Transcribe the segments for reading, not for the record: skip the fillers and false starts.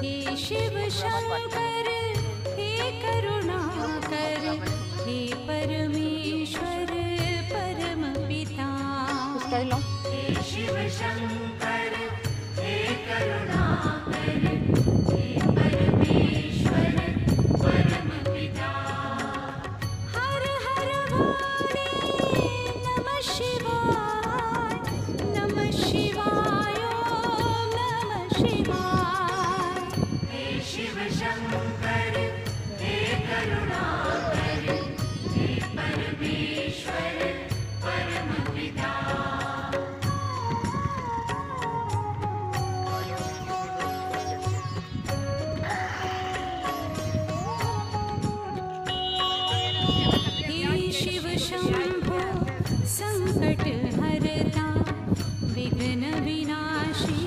हे शिव शंकर हे करुणाकर हे परमेश्वर परम पिता हे शिव शंकर हे करुणाकर हे परमेश्वर परम पिता हर हर वाणी नमः शिवाय नमः शिवाय ओम नमः शिवाय हे शिव शंकर हे करुणाकर हे परमेश्वर परम पिता हे शिव शंभो संकट हरता विघ्न विनाशी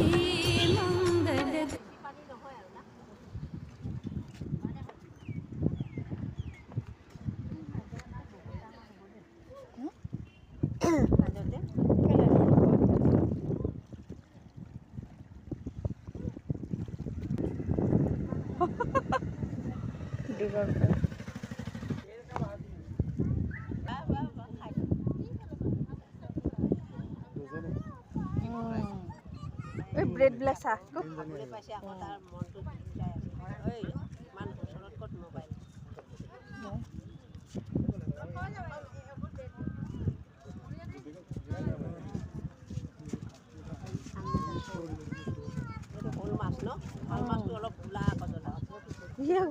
मंगल ব্ৰেড বিলাক চাহ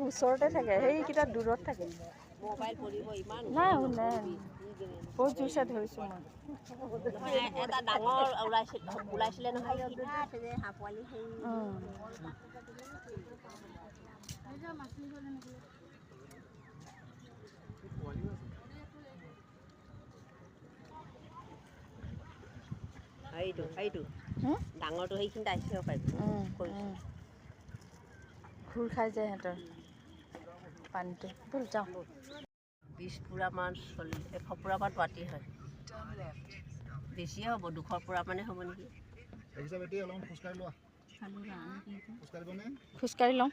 ওচৰতে থাকে সেইকেইটা দূৰত থাকে নাই বহুত জোৰছে ধৰিছোঁ মই এটা ডাঙৰ ওলাইছিলে নহয় সেইটো ডাঙৰটো সেইখিনিতে আহিব পাৰিব ঘূৰ খাই যায় সিহঁতৰ পানীটো ব'ল যাওঁ 20 পুৰামান 100 পুৰামান পাতি হয় বেছিয়ে হ'ব 200 পুৰামানে হ'ব নেকি খোজকাঢ়ি লওঁ